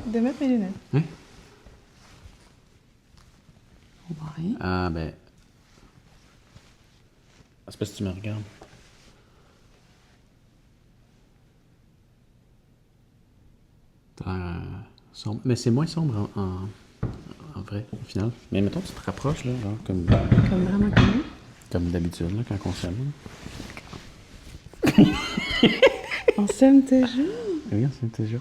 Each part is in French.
de mettre mes lunettes. Oui. Ouais. Ah, ben... C'est parce que tu me regardes. T'as l'air sombre. Mais c'est moins sombre en vrai, au final. Mais mettons, tu te rapproches, là, genre, Comme vraiment connu. comme d'habitude, là, quand on s'aime. On s'aime toujours. Oui, on s'aime toujours.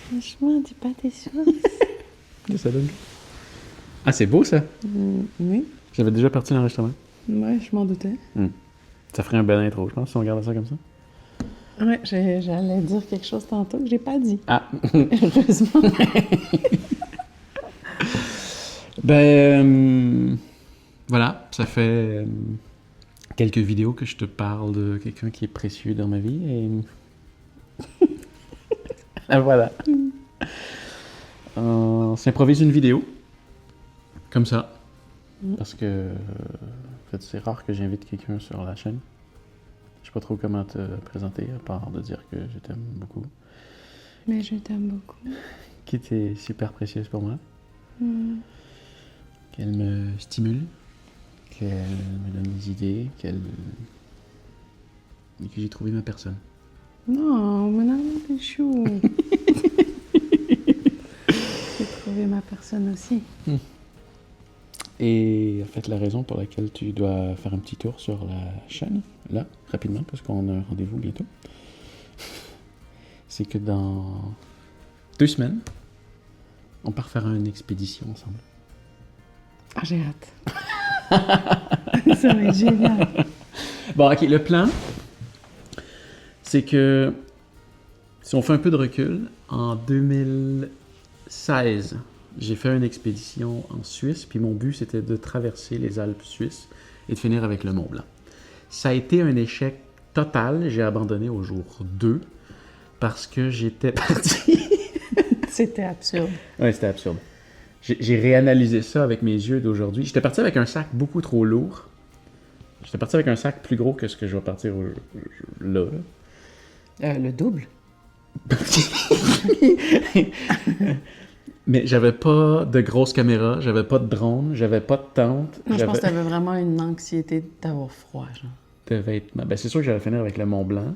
Franchement, dis pas tes choses. Qu'est-ce que ça donne? Ah, c'est beau, ça! Oui. J'avais déjà parti l'enregistrement. Ouais, je m'en doutais. Ça ferait un bel intro, je pense, si on regarde ça comme ça. Ouais, j'allais dire quelque chose tantôt que j'ai pas dit. Ah! Heureusement. Ben, voilà, ça fait quelques vidéos que je te parle de quelqu'un qui est précieux dans ma vie et voilà. On s'improvise une vidéo comme ça parce que en fait, c'est rare que j'invite quelqu'un sur la chaîne. Je sais pas trop comment te présenter à part de dire que je t'aime beaucoup, Mais je t'aime beaucoup. qui était super précieuse pour moi. Qu'elle me stimule, qu'elle me donne des idées, et que j'ai trouvé ma personne. Non, mon amour, t'es chou. J'ai trouvé ma personne aussi. Et en fait, la raison pour laquelle tu dois faire un petit tour sur la chaîne, là, rapidement, parce qu'on a un rendez-vous bientôt, c'est que dans 2 semaines, on part faire une expédition ensemble. Ah, j'ai hâte. Ça va être génial. Bon, ok, le plan, c'est que si on fait un peu de recul, en 2016, j'ai fait une expédition en Suisse, puis mon but c'était de traverser les Alpes suisses et de finir avec le Mont Blanc. Ça a été un échec total, j'ai abandonné au jour 2 parce que j'étais parti. C'était absurde. Ouais, c'était absurde. J'ai réanalysé ça avec mes yeux d'aujourd'hui. J'étais parti avec un sac beaucoup trop lourd. J'étais parti avec un sac plus gros que ce que je vais partir là. Le double. Mais j'avais pas de grosse caméra, j'avais pas de drone, j'avais pas de tente. Moi, je pense que t'avais vraiment une anxiété d'avoir froid, genre. De vêtements. Ben, c'est sûr que j'allais finir avec le Mont Blanc,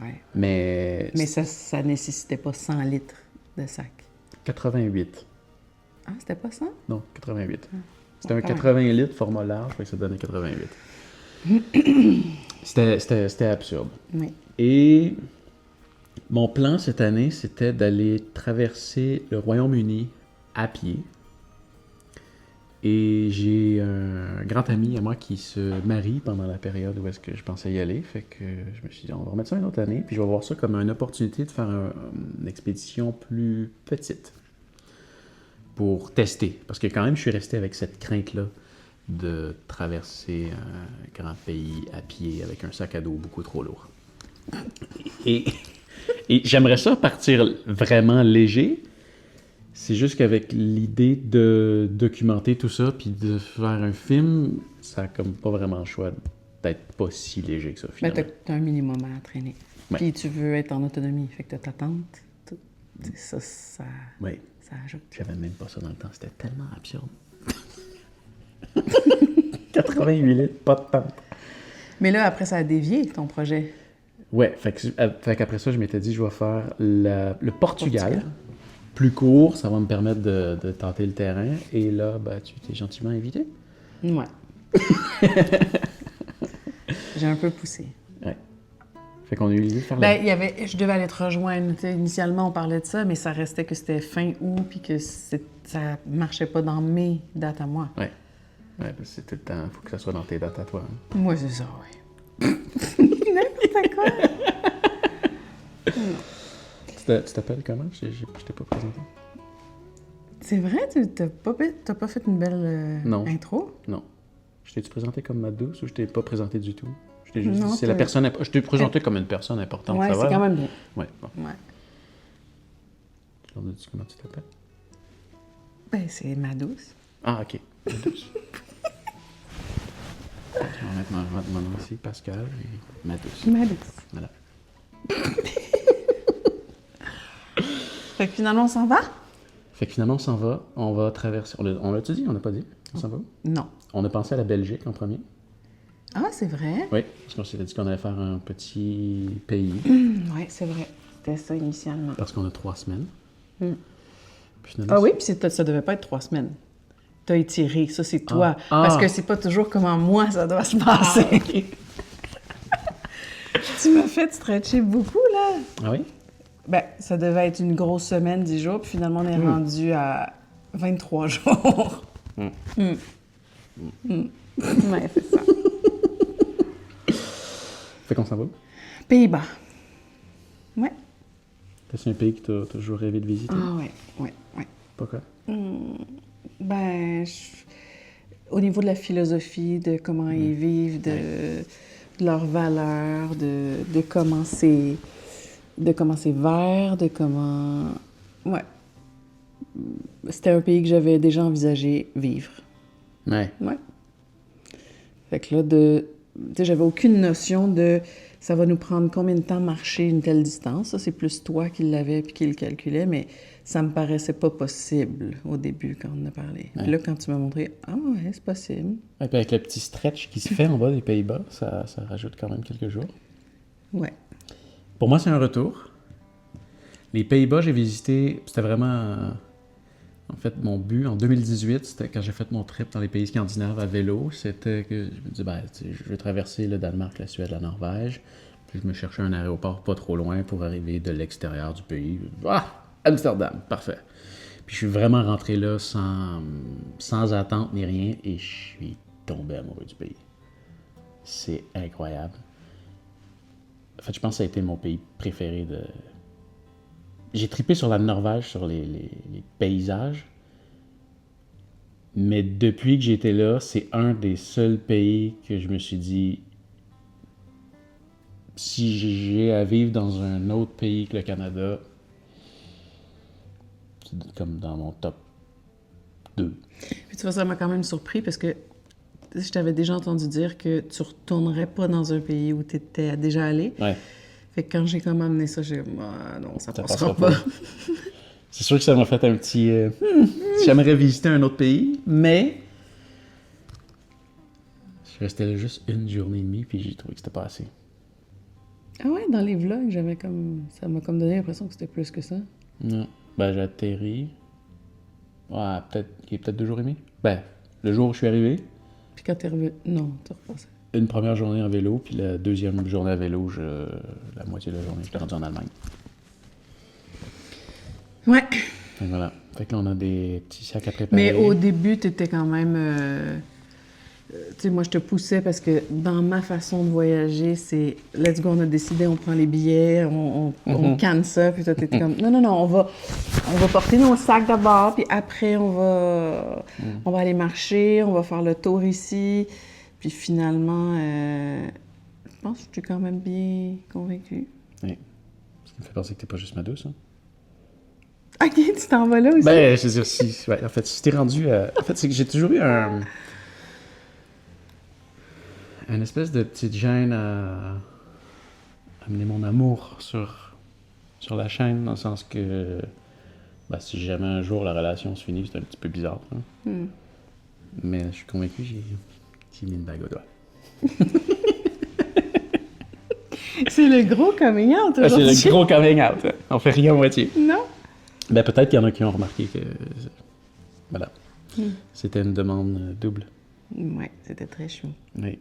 Ouais. mais... Mais ça nécessitait pas 100 litres de sac. 88. Ah, c'était pas ça? Non, 88. C'était un quand même. 80 litres format large, fait que ça donnait 88. C'était absurde. Oui. Et mon plan cette année, c'était d'aller traverser le Royaume-Uni à pied. Et j'ai un grand ami à moi qui se marie pendant la période où est-ce que je pensais y aller. Fait que je me suis dit, on va remettre ça une autre année. Puis je vais voir ça comme une opportunité de faire une expédition plus petite pour tester. Parce que quand même, je suis resté avec cette crainte-là de traverser un grand pays à pied avec un sac à dos beaucoup trop lourd. Et j'aimerais ça partir vraiment léger. C'est juste qu'avec l'idée de documenter tout ça puis de faire un film, ça a comme pas vraiment le choix d'être pas si léger que ça, Ben, finalement. t'as un minimum à entraîner. Ouais. Puis tu veux être en autonomie. Fait que t'as ta tente. Ça Oui, ajoute. j'avais même pas ça dans le temps. C'était tellement absurde. 88 litres, pas de tente. Mais là, après, ça a dévié, ton projet. Ouais, fait qu'après ça, je m'étais dit, je vais faire le Portugal. Plus court, ça va me permettre de tenter le terrain. Et là, ben, tu t'es gentiment invité. Ouais. J'ai un peu poussé. Ouais. Fait qu'on a eu l'idée de faire Ben, je devais aller te rejoindre. Tu sais, initialement, on parlait de ça, mais ça restait que c'était fin août puis que ça marchait pas dans mes dates à moi. Ouais. Ouais, parce que c'est tout le temps, faut que ça soit dans tes dates à toi. Hein. Moi, c'est ça, oui. N'importe quoi. Tu t'appelles comment? Je t'ai pas présenté. C'est vrai? T'as pas fait une belle Non. intro? Non. Je t'ai-tu présenté comme ma douce ou je t'ai pas présenté du tout? Je t'ai juste Non, dit, c'est la personne... Je t'ai présenté comme une personne importante, Ouais, ça c'est va? quand même bien. Ouais, bon. Ouais. Tu leur dis comment tu t'appelles? Ben, c'est ma douce. Ah, OK. Ma douce. Je vais mettre mon nom ici, Pascal, et ma douce. Ma douce. Voilà. Fait que finalement, on s'en va? Fait que finalement, on va traverser. On l'a-tu dit? On n'a pas dit? On s'en va où? Non. On a pensé à la Belgique en premier. Ah, c'est vrai? Oui, parce qu'on s'était dit qu'on allait faire un petit pays. Oui, c'est vrai. C'était ça initialement. Parce qu'on a 3 semaines. Puis finalement, Ah oui, puis ça devait pas être 3 semaines. T'as étiré, ça c'est toi. Ah. Parce que c'est pas toujours comment moi ça doit se passer. Tu m'as fait stretcher beaucoup, là. Ah oui? Ben, ça devait être une grosse semaine, 10 jours, puis finalement on est rendu à 23 jours. Ouais, c'est ça. Fait qu'on s'en va où? Pays-Bas. Ouais. C'est un pays que tu as toujours rêvé de visiter? Ah ouais. Pourquoi? Ben, au niveau de la philosophie, de comment ils vivent, de leurs valeurs, de comment c'est vert, de comment... Ouais. C'était un pays que j'avais déjà envisagé vivre. Ouais. Ouais. Fait que là, tu sais, j'avais aucune notion de ça va nous prendre combien de temps marcher une telle distance. Ça, c'est plus toi qui l'avais puis qui le calculais, mais ça me paraissait pas possible au début quand on en a parlé. Ouais. Puis là, quand tu m'as montré, ah ouais, c'est possible. Et puis avec le petit stretch qui se fait en bas des Pays-Bas, ça rajoute quand même quelques jours. Ouais. Pour moi, c'est un retour. Les Pays-Bas, j'ai visité, c'était vraiment... en fait, mon but en 2018, c'était quand j'ai fait mon trip dans les pays scandinaves à vélo, c'était que je me disais, je vais traverser le Danemark, la Suède, la Norvège, puis je me cherchais un aéroport pas trop loin pour arriver de l'extérieur du pays. Ah! Amsterdam, parfait. Puis je suis vraiment rentré là sans attente ni rien, et je suis tombé amoureux du pays. C'est incroyable. En fait, je pense que ça a été mon pays préféré de... J'ai trippé sur la Norvège, sur les paysages. Mais depuis que j'étais là, c'est un des seuls pays que je me suis dit, si j'ai à vivre dans un autre pays que le Canada, c'est comme dans mon top 2. Puis tu vois, ça m'a quand même surpris parce que je t'avais déjà entendu dire que tu retournerais pas dans un pays où tu étais déjà allé. Ouais. Fait que quand j'ai comme amené ça, j'ai dit, ah, non, ça passera passera pas. C'est sûr que ça m'a fait un petit... J'aimerais visiter un autre pays, mais... Je restais là juste une journée et demie, puis j'ai trouvé que c'était pas assez. Ah ouais, dans les vlogs, j'avais comme... Ça m'a comme donné l'impression que c'était plus que ça. Non. Ben, j'ai atterri... Ouais, peut-être 2 jours et demi. Ben, le jour où je suis arrivé... Puis quand t'es revenu... Non, tu repassais. Une première journée en vélo, puis la deuxième journée à vélo, la moitié de la journée, j'étais rendu en Allemagne. Ouais. Fait que voilà. Fait que là, on a des petits sacs à préparer. Mais au début, t'étais quand même... tu sais, moi, je te poussais parce que dans ma façon de voyager, c'est let's go, on a décidé, on prend les billets, on canne ça, puis toi, t'étais comme non, on va porter nos sacs d'abord, puis après, on va aller marcher, on va faire le tour ici. Puis finalement, je pense que je suis quand même bien convaincue. Oui. Ce qui me fait penser que t'es pas juste ma douce, hein? OK, tu t'en vas là aussi? Ben, je veux dire, si... Ouais, en fait, si t'es rendu à... En fait, c'est que j'ai toujours eu une espèce de petite gêne à amener mon amour sur la chaîne, dans le sens que... Ben, si jamais un jour la relation se finit, c'est un petit peu bizarre. Hein? Mais je suis convaincu, j'ai mis une bague au doigt. C'est le gros coming out C'est aujourd'hui. le gros coming out. Hein? On fait rien à moitié. Non? Ben, peut-être qu'il y en a qui ont remarqué que... Voilà. C'était une demande double. Ouais, c'était très chou. Oui.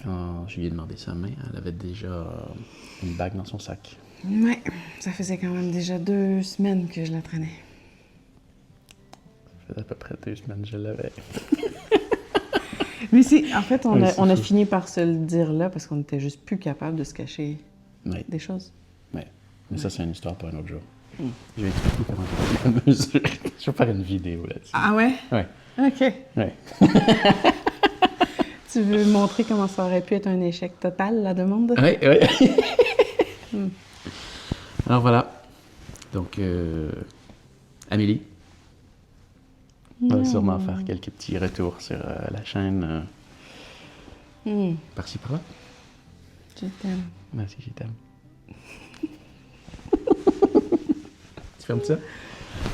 Quand je lui ai demandé sa main, elle avait déjà une bague dans son sac. Ouais, ça faisait quand même déjà 2 semaines que je la traînais. Ça faisait à peu près 2 semaines que je l'avais. Mais si, en fait, on Oui, a fou. fini par se le dire là parce qu'on n'était juste plus capable de se cacher Oui. des choses. Oui. Mais ça, c'est une histoire pour un autre jour. Je vais expliquer comment je vais mesurer. Je vais faire une vidéo là-dessus. Ah ouais? Ouais. OK. Ouais. Tu veux montrer comment ça aurait pu être un échec total, la demande? Oui, oui. Alors voilà. Donc, Amélie. On va sûrement faire quelques petits retours sur la chaîne. Par-ci, par-là. Je t'aime. Merci, je t'aime. Tu fermes ça.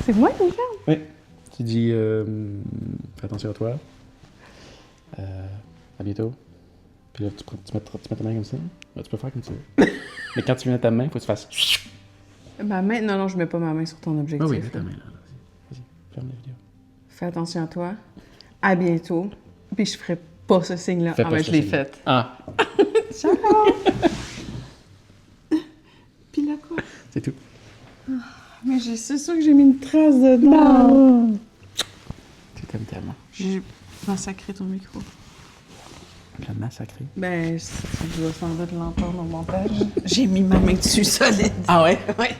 C'est moi qui le ferme? Oui. Tu dis, fais attention à toi. À bientôt. Puis là, tu mets ta main comme ça. Là, tu peux faire comme tu veux. Mais quand tu mets ta main, il faut que tu fasses. Ma main? Non, je mets pas ma main sur ton objectif. Ah oui, mets ta main là. Vas-y, ferme la vidéo. Fais attention à toi. À bientôt. Puis je ferai pas ce signe-là. Fais Ah, pas mais ce je l'ai signe. fait. Ah, Ciao! Puis là, quoi? c'est tout. Mais c'est sûr que j'ai mis une trace dedans. Tu t'aimes tellement. J'ai massacré ton micro. La massacré. Ben, tu dois sans doute l'entendre au montage. J'ai mis ma main dessus solide. Ah ouais? Ouais.